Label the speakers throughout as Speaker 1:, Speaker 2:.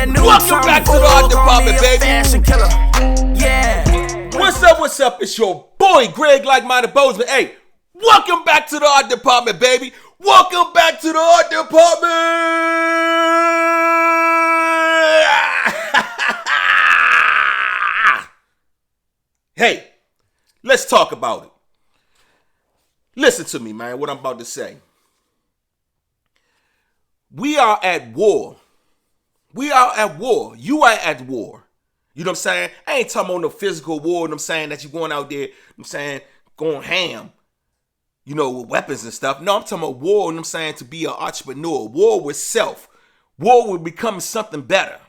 Speaker 1: that new
Speaker 2: Welcome back to the art department, baby.
Speaker 1: Fashion killer. Yeah.
Speaker 2: What's up? What's up? It's your boy Greg, like-minded Bozeman. Hey, welcome back to the art department, baby. Welcome back to the art department. Hey, let's talk about it. Listen to me, man, what I'm about to say. We are at war. We are at war. You are at war. You know what I'm saying? I ain't talking about no physical war, you know what I'm saying, that you going out there, you know what I'm saying, going ham, you know, with weapons and stuff. No, I'm talking about war, you know what I'm saying, to be an entrepreneur. War with self. War with becoming something better.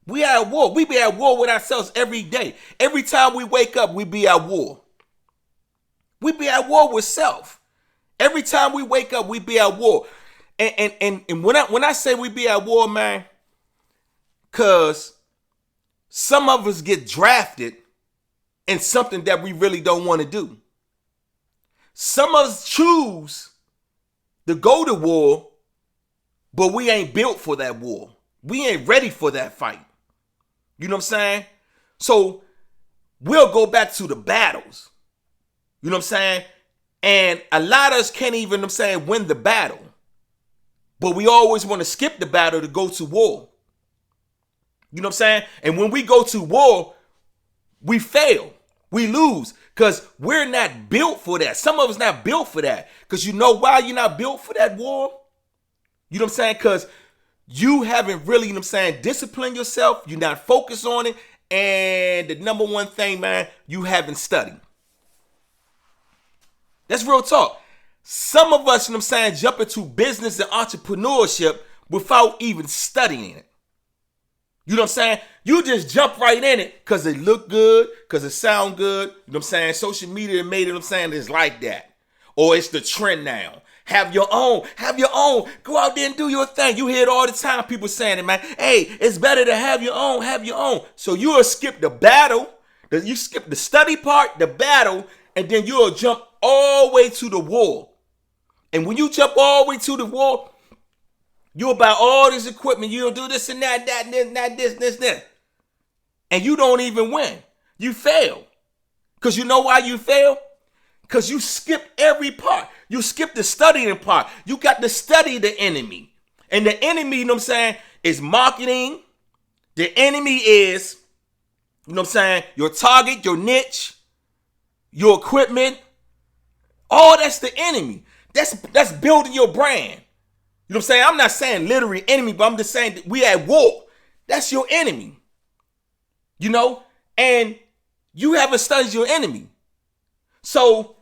Speaker 2: We are at war. We be at war with ourselves every day. Every time we wake up, we be at war. We be at war with self. Every time we wake up, we be at war. And when I say we be at war, man, because some of us get drafted in something that we really don't want to do. Some of us choose to go to war, but we ain't built for that war. We ain't ready for that fight. You know what I'm saying? So we'll go back to the battles. You know what I'm saying? And a lot of us can't even, you know what I'm saying, win the battle. But we always want to skip the battle to go to war. You know what I'm saying? And when we go to war, we fail. We lose because we're not built for that. Some of us not built for that. Because you know why you're not built for that war? You know what I'm saying? Because you haven't really, you know what I'm saying, disciplined yourself. You're not focused on it. And the number one thing, man, you haven't studied. That's real talk. Some of us, you know what I'm saying, jump into business and entrepreneurship without even studying it. You know what I'm saying? You just jump right in it because it look good, because it sound good. You know what I'm saying? Social media made it, you know what I'm saying, it's like that. Or it's the trend now. Have your own. Have your own. Go out there and do your thing. You hear it all the time, people saying it, man. Hey, it's better to have your own. Have your own. So you'll skip the battle. You skip the study part, the battle, and then you'll jump all the way to the war. And when you jump all the way to the war, you'll buy all this equipment. You'll do this and that, this. And you don't even win. You fail. Because you know why you fail? Because you skip every part. You skip the studying part. You got to study the enemy. And the enemy, you know what I'm saying, is marketing. The enemy is, you know what I'm saying, your target, your niche, your equipment. All that's the enemy. That's building your brand. You know what I'm saying? I'm not saying literally enemy, but I'm just saying that we at war. That's your enemy. You know? And you haven't studied your enemy. So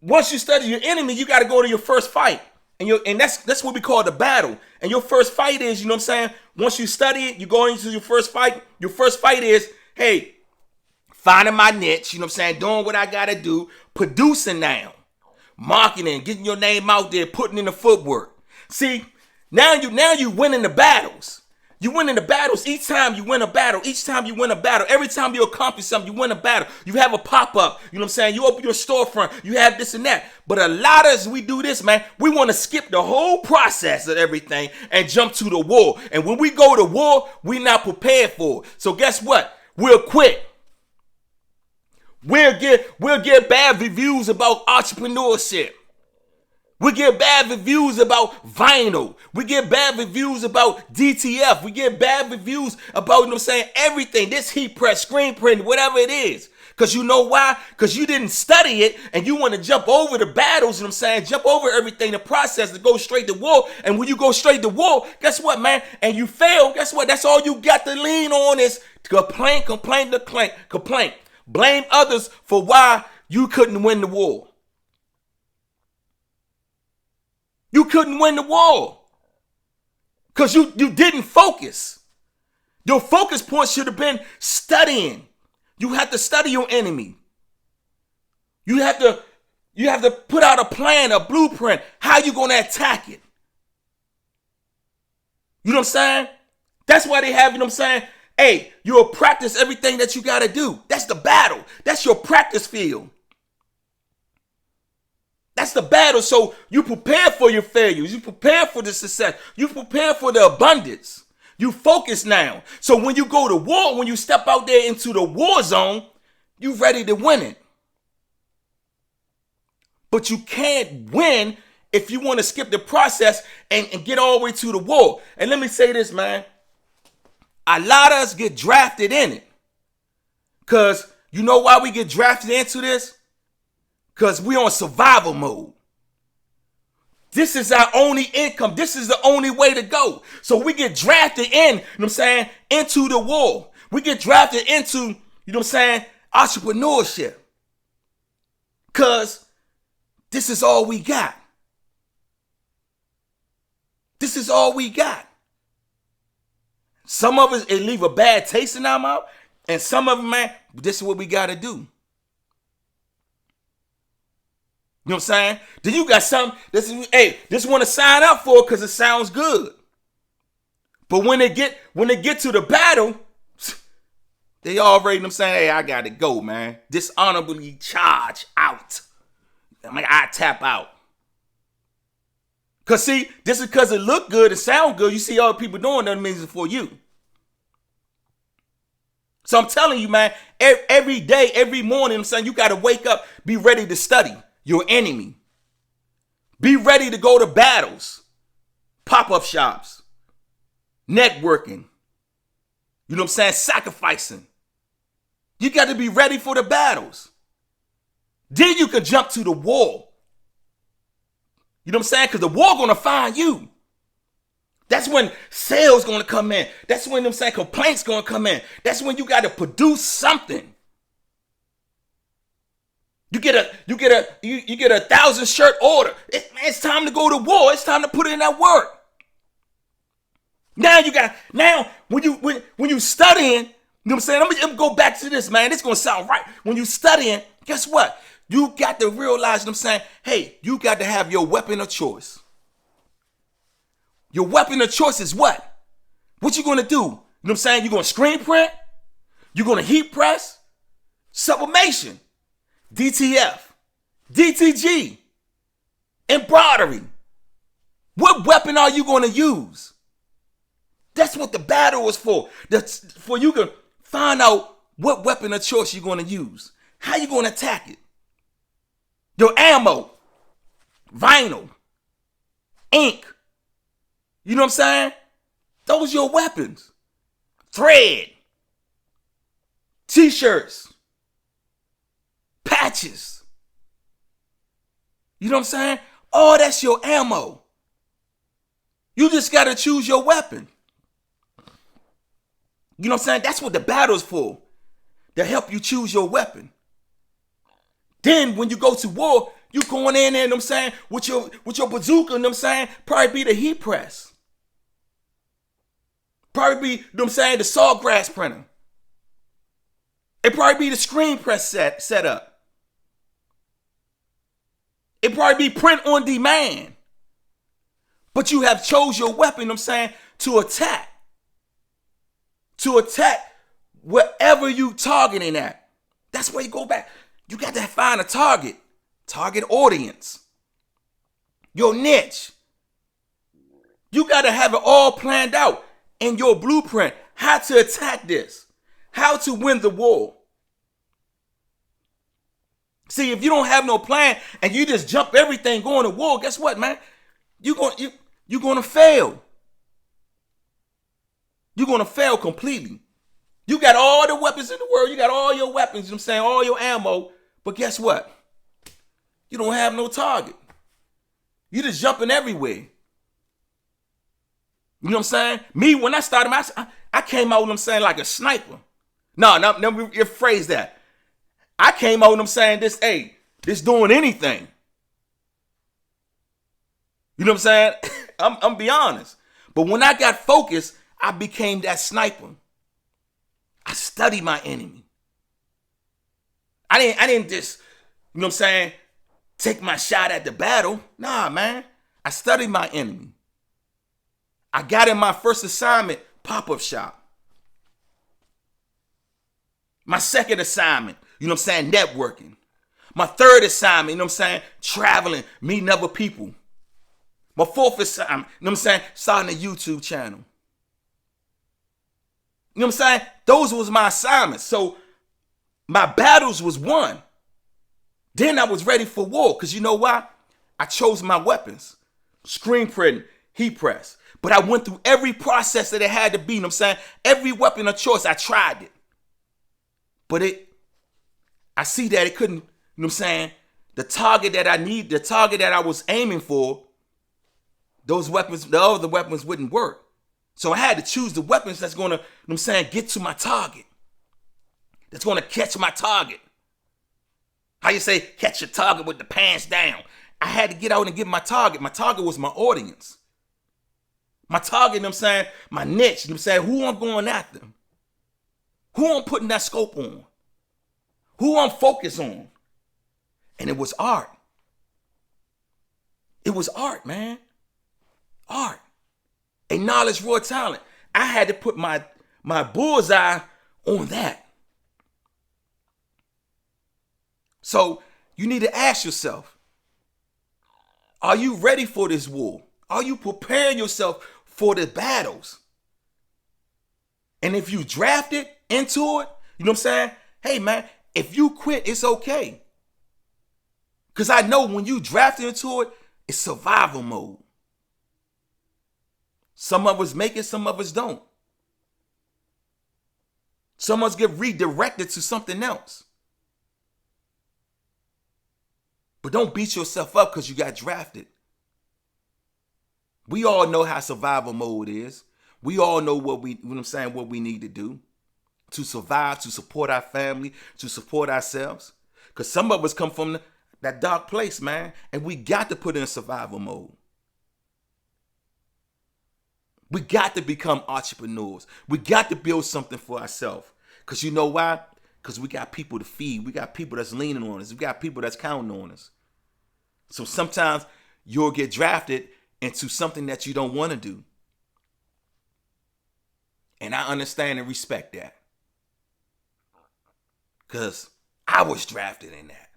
Speaker 2: once you study your enemy, you got to go to your first fight. And that's what we call the battle. And your first fight is, you know what I'm saying? Once you study it, you go into your first fight. Your first fight is, hey, finding my niche, you know what I'm saying? Doing what I got to do. Producing now. Marketing, getting your name out there, putting in the footwork. See, now you winning the battles. You winning the battles. Each time you win a battle. Each time you win a battle. Every time you accomplish something, you win a battle. You have a pop-up. You know what I'm saying? You open your storefront. You have this and that. But a lot of us, we do this, man. We want to skip the whole process of everything and jump to the war. And when we go to war, we're not prepared for it. So guess what? We'll quit. We'll get bad reviews about entrepreneurship. We get bad reviews about vinyl. We get bad reviews about DTF. We get bad reviews about, you know what I'm saying, everything. This heat press, screen print, whatever it is. Because you know why? Because you didn't study it and you want to jump over the battles, you know what I'm saying? Jump over everything, the process to go straight to war. And when you go straight to war, guess what, man? And you fail, guess what? That's all you got to lean on is complaint. Blame others for why you couldn't win the war. You couldn't win the war because you didn't focus. Your focus point should have been studying. You have to study your enemy. You have to put out a plan, a blueprint, how you going to attack it. You know what I'm saying? That's why they have, you know what I'm saying? Hey, you'll practice everything that you got to do. That's the battle. That's your practice field. That's the battle. So you prepare for your failures. You prepare for the success. You prepare for the abundance. You focus now. So when you go to war, when you step out there into the war zone, you ready to win it. But you can't win if you want to skip the process and get all the way to the war. And let me say this, man. A lot of us get drafted in it. Because you know why we get drafted into this? Because we on survival mode. This is our only income. This is the only way to go. So we get drafted in, you know what I'm saying, into the war. We get drafted into, you know what I'm saying, entrepreneurship. Because this is all we got. This is all we got. Some of us, it leave a bad taste in our mouth. And some of them, man, this is what we got to do. You know what I'm saying? Then you got some, this want to sign up for because it sounds good. But when they get to the battle, they already, you know what I'm saying, hey, I got to go, man. Dishonorably charge out. I tap out. Because see, this is because it look good, it sound good. You see other people doing that means it's for you. So I'm telling you, man, every day, every morning, I'm saying you got to wake up, be ready to study your enemy. Be ready to go to battles, pop-up shops, networking. You know what I'm saying? Sacrificing. You got to be ready for the battles. Then you can jump to the war. You know what I'm saying? Because the war going to find you. That's when sales going to come in. That's when, I'm saying, complaints going to come in. That's when you got to produce something. You get a 1,000 shirt order. It's time to go to war. It's time to put in that work. Now when you studying, you know what I'm saying? Let me go back to this, man. This going to sound right. When you studying, guess what? You got to realize, you know what I'm saying? Hey, you got to have your weapon of choice. Your weapon of choice is what? What you going to do? You know what I'm saying? You're going to screen print? You're going to heat press? Sublimation. DTF. DTG. Embroidery. What weapon are you going to use? That's what the battle is for. That's for you to find out what weapon of choice you're going to use. How you going to attack it? Your ammo. Vinyl. Ink. You know what I'm saying? Those are your weapons. Thread. T-shirts. Patches. You know what I'm saying? All that's your ammo. You just got to choose your weapon. You know what I'm saying? That's what the battle's for. To help you choose your weapon. Then when you go to war, you going in there, you know what I'm saying, with your bazooka, you know what I'm saying, probably be the heat press. Probably be, you know what I'm saying, the sawgrass printer. It probably be the screen press set up. It probably be print on demand. But you have chose your weapon, you know what I'm saying, to attack. To attack wherever you targeting at. That's where you go back. You got to find a target audience, your niche. You got to have it all planned out in your blueprint, how to attack this, how to win the war. See, if you don't have no plan and you just jump everything going to war, guess what, man? You're going to fail. You're going to fail completely. You got all the weapons in the world. You got all your weapons, you know what I'm saying, all your ammo. But guess what? You don't have no target. You just jumping everywhere. You know what I'm saying? Me, when I started, I came out, you know what I'm saying, like a sniper. No, rephrase that. I came out, you know what I'm saying, this doing anything. You know what I'm saying? I'm be honest. But when I got focused, I became that sniper. I studied my enemy. I didn't just, you know what I'm saying, take my shot at the battle. Nah, man. I studied my enemy. I got in my first assignment, pop-up shop. My second assignment, you know what I'm saying, networking. My third assignment, you know what I'm saying, traveling, meeting other people. My fourth assignment, you know what I'm saying, starting a YouTube channel. You know what I'm saying? Those was my assignments. So my battles was won. Then I was ready for war. Because you know why? I chose my weapons. Screen printing, heat press. But I went through every process that it had to be. You know what I'm saying? Every weapon of choice, I tried it. But I see that it couldn't, you know what I'm saying? The target that I need, the target that I was aiming for, those weapons, the other weapons wouldn't work. So I had to choose the weapons that's going to, you know what I'm saying, get to my target. That's going to catch my target. How you say, catch your target with the pants down. I had to get out and get my target. My target was my audience. My target, you know what I'm saying, my niche, you know what I'm saying, who I'm going after. Who I'm putting that scope on. Who I'm focused on. And it was art. It was art, man. Art. A knowledge, raw talent. I had to put my bullseye on that. So you need to ask yourself, are you ready for this war? Are you preparing yourself for the battles? And if you drafted into it, you know what I'm saying? Hey, man, if you quit, it's okay. Because I know when you drafted into it, it's survival mode. Some of us make it, some of us don't. Some of us get redirected to something else. But don't beat yourself up because you got drafted. We all know how survival mode is. We all know what we need to do to survive, to support our family, to support ourselves. Because some of us come from that dark place, man, and we got to put in survival mode. We got to become entrepreneurs. We got to build something for ourselves. Because you know why? Because we got people to feed. We got people that's leaning on us. We got people that's counting on us. So sometimes you'll get drafted into something that you don't want to do. And I understand and respect that. Because I was drafted in that.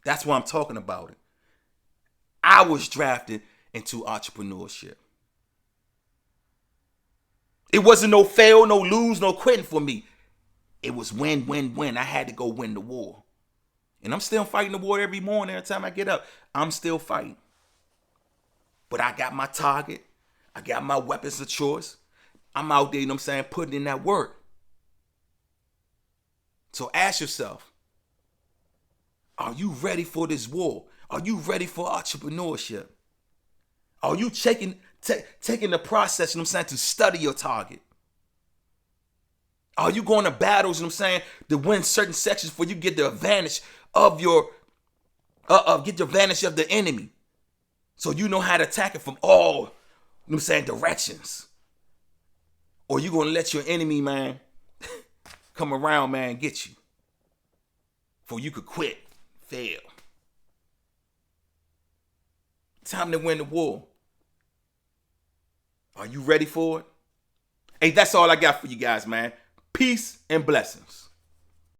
Speaker 2: That's why I'm talking about it. I was drafted into entrepreneurship. It wasn't no fail, no lose, no quitting for me. It was win, win, win. I had to go win the war. And I'm still fighting the war every morning, every time I get up. I'm still fighting. But I got my target. I got my weapons of choice. I'm out there, you know what I'm saying, putting in that work. So ask yourself, are you ready for this war? Are you ready for entrepreneurship? Are you taking the process, you know what I'm saying, to study your target? Are you going to battles, you know what I'm saying, to win certain sections where you get the advantage of get the advantage of the enemy? So you know how to attack it from all, you know what I'm saying, directions. Or you going to let your enemy, man, come around, man, and get you. For you could quit, fail. Time to win the war. Are you ready for it? Hey, that's all I got for you guys, man. Peace and blessings.